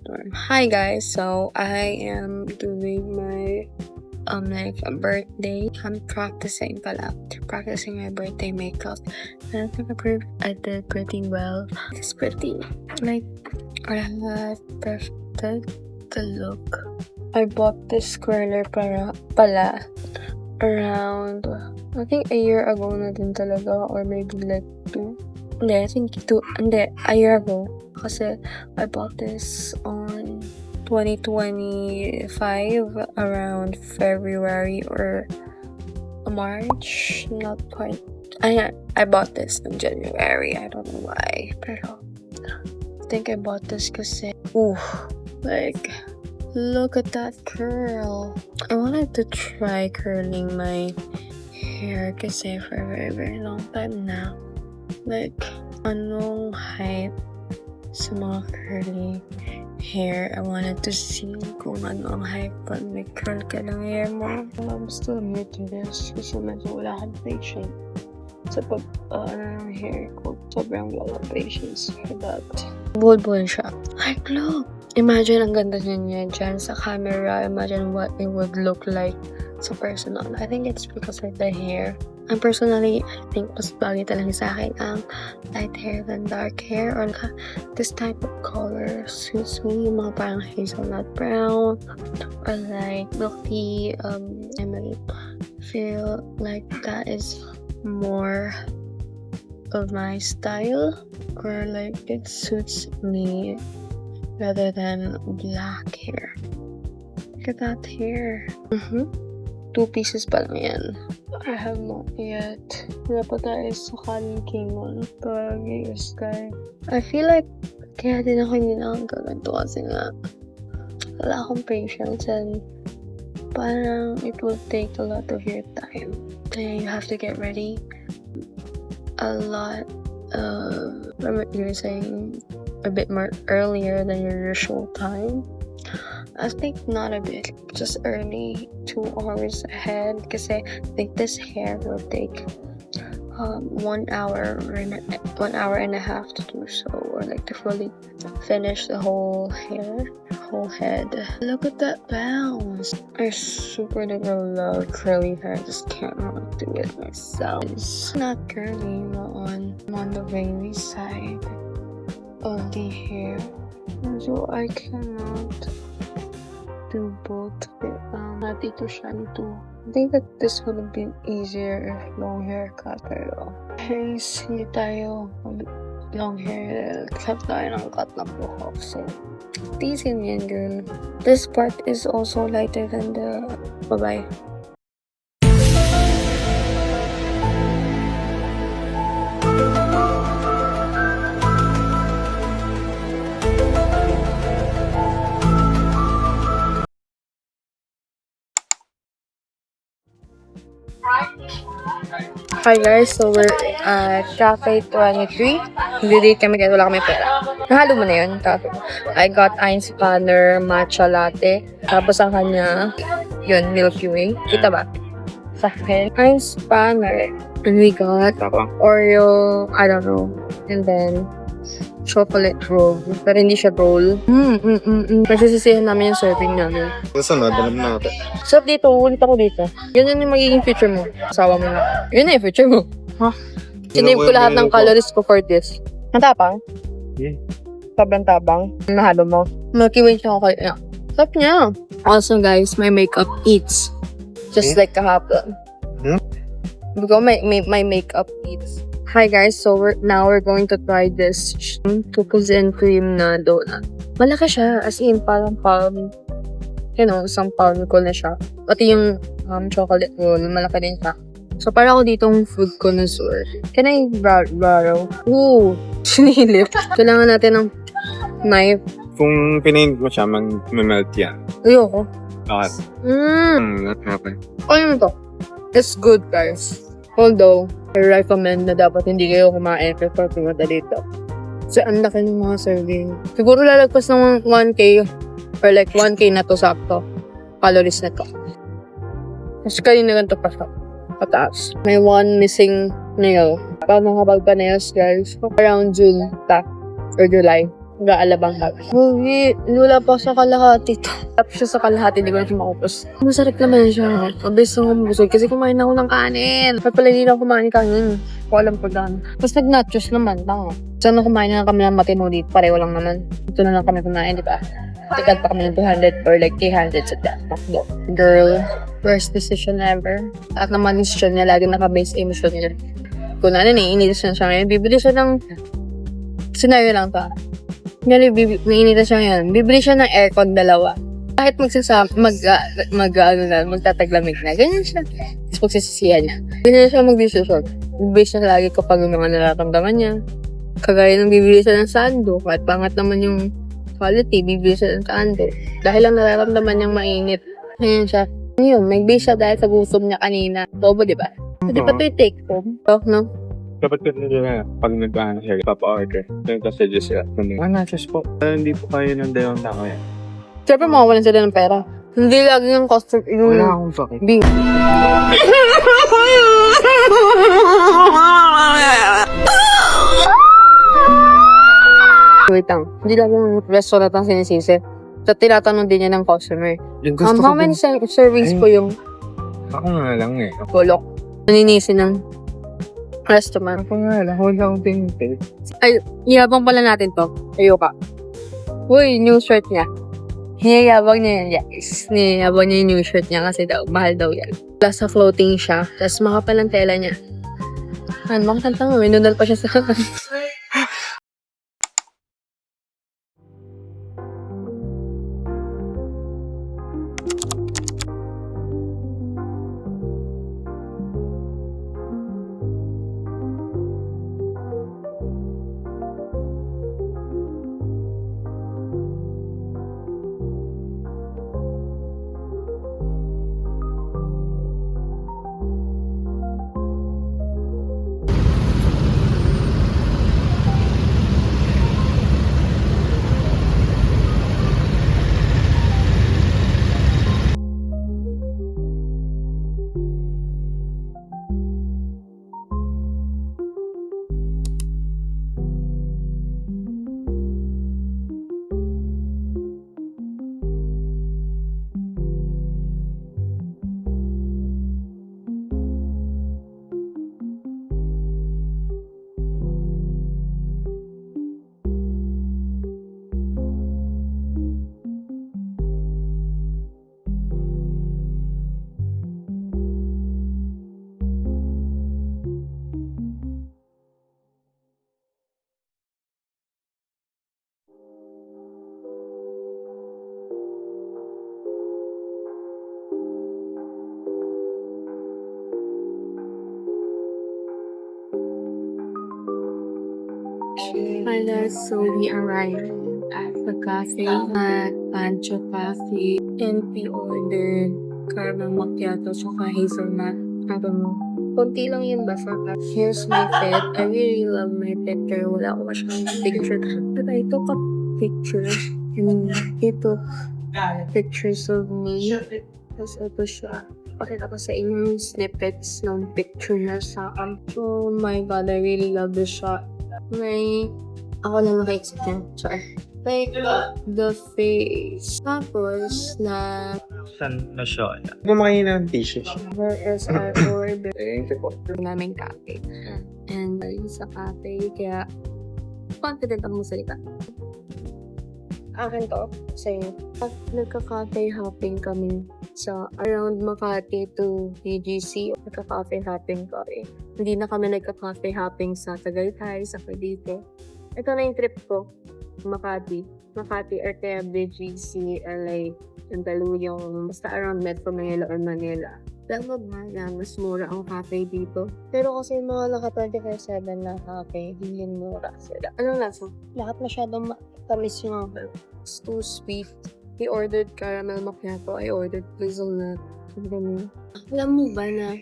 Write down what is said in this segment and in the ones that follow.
dorm. Hi guys, so I am doing my like a birthday. I'm practicing my birthday makeup. And I did pretty well. It's pretty like I had perfected the look. I bought this curler pala around I think a year ago na din talaga, or maybe like 2. I think a year ago. Kasi I bought this on 2025 around February or March. Not quite. I bought this in January. I don't know why. Pero I think I bought this kasi like look at that curl. I wanted to try curling my hair kasi for a very, very long time now. Like, anong height sa mga curly hair? I wanted to see kung ano ang height pag may curl ka ng hair mo. I'm still new to this kasi medyo wala akong patience sa ng hair ko. Sobrang wala patience for that. Bull siya. Like, look! Imagine ang ganda niya dyan sa camera. Imagine what it would look like sa personal. I think it's because of the hair. And personally, I think mas bagay talaga sa akin ang light hair than dark hair, or this type of color suits me. Yung mga parang hazelnut brown or like milk tea. I feel like that is more of my style, or like it suits me rather than black hair. Look at that hair. 2 pieces pa lang yan. I have not yet. Wala pa tayo sa kanin kingon. Pag sky. I feel like kaya din ako hindi na gaganto kasi nga wala akong patience, and parang it will take a lot of your time. Then you have to get ready a lot of, you're saying a bit more earlier than your usual time. I think not a bit, just early, 2 hours ahead, kasi I think this hair will take 1 hour and a half to do so, or like to fully finish the whole head. Look at that bounce. I super duper love curly hair. I just can't do it myself. It's not curly, I'm on the wavy side of the hair, so I cannot do both. Not ito siya nito. I think that this would have been easier if long hair cut, pero hindi tayo long hair, cut tayo ng cut ng buhok. So tiisin yan, girl. This part is also lighter than the bye-bye. Hi guys, so we're at Cafe 23. Hindi kami kasi wala kami pera. Nahalo mo na yun, cafe. I got ice spanner, matcha latte. Tapos ang kanya, yun, Milky Way. Kita ba? Sa akin, ice spanner. And we got Oreo, I don't know. And then, chocolate roll. Pero hindi siya roll. Nagsisisihan namin yung serving namin. Sunod, alam natin. So, dito, ulit ako dito. Yun yung magiging future mo. Asawa mo na. Yun na yung future mo. Ha? Sinave ko lahat ng calories ko for this. Ang tapang? Yeah. Sobrang tapang. Nahalo mo. Milky Way siya ako kayo. Stop niya. Also guys, my makeup eats. Just like kahapon. Because my makeup eats. Hi guys, so we're going to try this cookies and cream na donut. Malaki siya, as in parang palm, isang palm ko na siya. Pati yung chocolate roll, malaki din siya. So para ako ditong food connoisseur. Can I borrow? Ooh, sinilip. Kailangan natin ng knife. Kung pinaint mo siya, mag-melt yan. Ayoko. Bakit? Okay. Ano to? It's good guys. Although, I recommend na dapat hindi kayo kumain before pumunta dito. So, ang laki ng mga serving. Siguro lalagpas ng 1K or like 1K na to sakto. Calories na to. Kasi kanina ganito pa siya. Pataas. May one missing nail. Paano kapag pa nails guys? Around June or July. Gaalabang habi. Uy, lula pa sa kalahati to. Tapos siya sa kalahati, hindi ko na siya makupos. Masarap naman siya. Mabilis na kumusog kasi kumain ako ng kanin. Kaya pala hindi na ako kumain ng kanin. Ko alam ko daan. Tapos nag-nachos naman, tanga. Sana kumain na kami ng matino dito. Pareho lang naman. Ito na lang kami kumain, di ba? Tigat pa kami ng 200 or like 300 sa McDo. Girl, worst decision ever. At naman decision niya, lagi naka-base emotion niya. Kung ano, naiinitis na siya ngayon, bibili siya ng scenario lang to. Ngayon, naiinitis siya ngayon. Bibili siya ng aircon 2. Kahit magtataglamig na. Ganyan siya. Tapos pagsisisihan niya. Ganyan siya mag-decision. Bibili siya lagi kapag yung mga nararamdaman niya. Kagaya ng bibili siya ng sando. Kahit pangat naman yung quality, bibili siya ng sando. Dahil lang nararamdaman niyang mainit. Ganyan siya. Ngayon, may-base siya dahil sa gutom niya kanina. Tobo, di ba? Di ba ito yung take home? No? Dapat ko nila pag nag-ano siya, papa-order. Nag-messages sila. Nachos po. Hindi po kayo ng dalawang tao yan. Siyempre, makawalan sila ng pera. Hindi lagi yung customer. Wala akong sakit. Bing. Wait lang. Hindi lang yung restaurant ang sinisisi. So, tinatanong din niya ng customer. Yung gusto How many servings po yung Ako nga lang eh. bulok? Naninisi ng restaurant. Ako nga lang. Wala akong tingin. Ay, iyabang pala natin to. Ayuka. Uy, new shirt niya. Hinayabang niya yan, guys. Hinayabang niya yung new shirt niya kasi daw, mahal daw yan. Plus, sa floating siya. Tapos, makapal ang tela niya. Ano, makatantang mo. May noodle pa siya sa So we arrived at the cafe at Pancho Cafe and we ordered caramel macchiato tsaka hazelnut. Konti lang yun basta. Here's my pet. I really love my pet pero wala ko masyadong picture. But I took a picture and he took pictures of me. Tapos ito siya. Pakita ko sa inyo yung snippets ng picture niya sa oh my god, I really love this shot. Ako lang naka-exit niya. Sorry. Like, the face. Tapos, Saan na siya? Bumakain ng t-shirt. whereas I ordered naming cafe. And sa cafe, kaya confident ako magsalita. Akin to, sa'yo. Nagka-cafe hopping kami sa around Makati to BGC. Nagka-cafe hopping kami. Hindi na kami nagka-cafe hopping sa Tagaytay, sa Cavite. Ito na yung trip ko. Makati, or kaya BGC, LA, Mandaluyong, basta around Metro Manila or Manila. Pero na mas mura ang cafe dito. Pero kasi yung mga naka 24/7 na cafe, hindi mura sila. Anong lasa? Lahat masyadong matamis yung it's too sweet. He ordered caramel macchiato, I ordered hazelnut. Alam mo ba na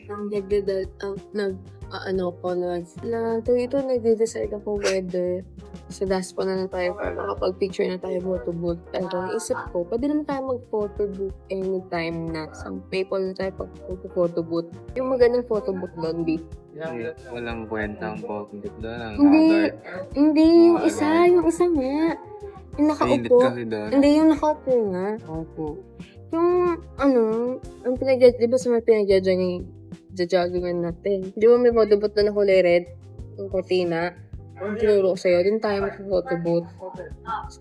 nag-decide ako whether Sa Daspo na lang tayo para makapag-picture na tayo photo booth. Pero naisip ko, pwede na tayo mag-photo booth anytime na sa PayPal na tayo photo booth. Yung magandang photo booth doon, B. Walang kwentang photo doon. Hindi, yung isa nga. Yung nakaupo. doon. Hindi, yung nakaupo nga. Opo. Yung, ang di ba sa mga pinag-judgingan natin? Di ba may photo booth na nakulay red? Yung cortina. Ang tinuro ko sa'yo, din tayo mag-photo booth.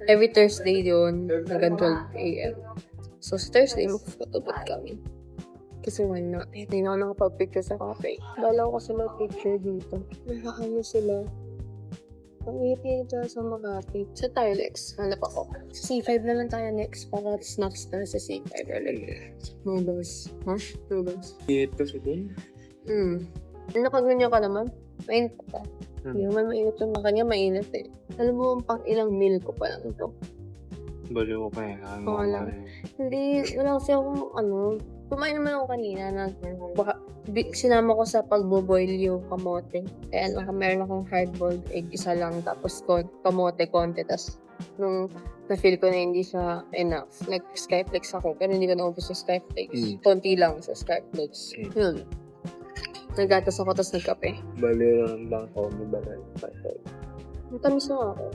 Every Thursday yun, hanggang 12 a.m. So, sa Thursday, mag-photo booth kami. Kasi why not? Hindi na ako nakapag-picture sa cafe. Bala ko kasi mag-picture dito. Nakakaya sila. Ang ngiti ito sa Makati. Sa Tilex, hanap ako. Sa C5 na lang tayo next para snacks na sa C5. Noodles. Huh? Noodles. Dito si Din. Nakaganyan ka naman? Mainit pa. Hindi naman mainit yung makanya, mainit eh. Alam mo, pang ilang meal ko pa lang ito. Baliw ko pa eh. Oo lang. Hindi, wala kasi akong kumain naman ako kanina na sinama ko sa pagboboil yung kamote. Kaya meron akong hard-boiled egg, isa lang, tapos kamote konti, tapos nung na-feel ko na hindi siya enough. Skyflakes ako, pero hindi ko naubos yung Skyflakes. Konti lang sa Skyflakes. Yun. Nagatas ako, tapos nagkape. Baliw lang lang ako. May balay. Matamis na ako.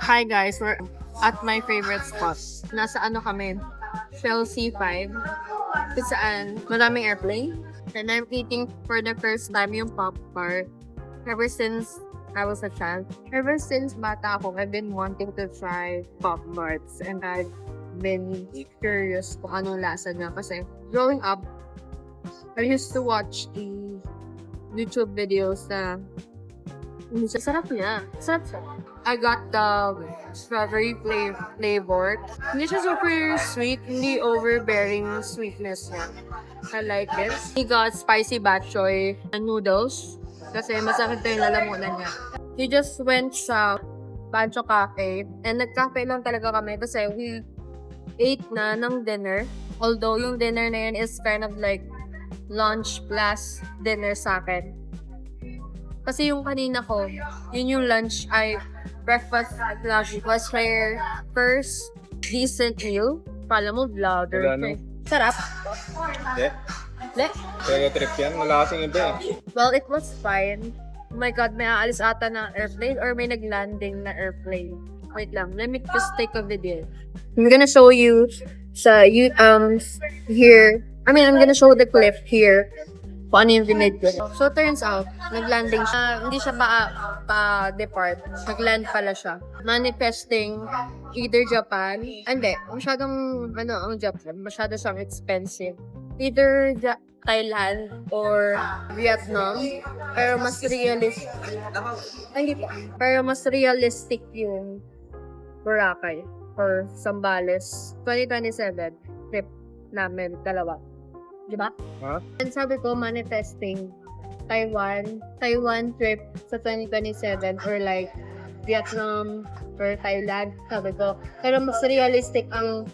Hi guys, we're at my favorite spot. Nasa kami? Shell C5. Kung saan maraming airplane. And I'm eating for the first time yung pop bar. Ever since I was a child. Ever since bata ako, I've been wanting to try pop marts. And I've been curious kung anong lasa niya. Kasi growing up, I used to watch the YouTube videos na sarap niya. Sarap siya. I got the strawberry flavor. Hindi siya super sweet, hindi overbearing sweetness niya. I like it. He got spicy bok choy noodles kasi masakit na yung lalamunan niya. He just went sa Pancho Cafe and nagkape lang talaga kami kasi we ate na ng dinner. Although yung dinner na yun is kind of like lunch plus dinner sa akin. Kasi yung kanina ko, yun yung lunch ay breakfast at lunch was my first decent meal. Pala mo, vlogger. Wala, no? Sarap. Hindi. Le? Kaya trip yan. Wala kasing iba eh. Well, it was fine. Oh my God, may aalis ata na airplane or may naglanding na airplane. Wait lang, let me just take a video. I'm gonna show you here. I'm gonna show the clip here. Kung ano yung vintage. So, turns out, naglanding siya. Hindi siya pa-depart. Nagland pala siya. Manifesting either Japan. Hindi. Masyadong, ang Japan. Masyado siyang expensive. Either Thailand or Vietnam. Pero mas realistic. Hindi pa. Pero mas realistic yung Boracay or Zambales. 2027 trip namin, dalawa. Diba? Huh? And sabi ko, manifesting Taiwan trip sa 2027 or like Vietnam or Thailand, sabi ko. Pero mas realistic ang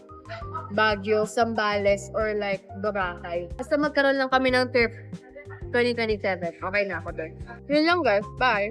Baguio, Zambales, or like Boracay. Basta magkaroon lang kami ng trip 2027. Okay na ako doon. Yun lang guys. Bye!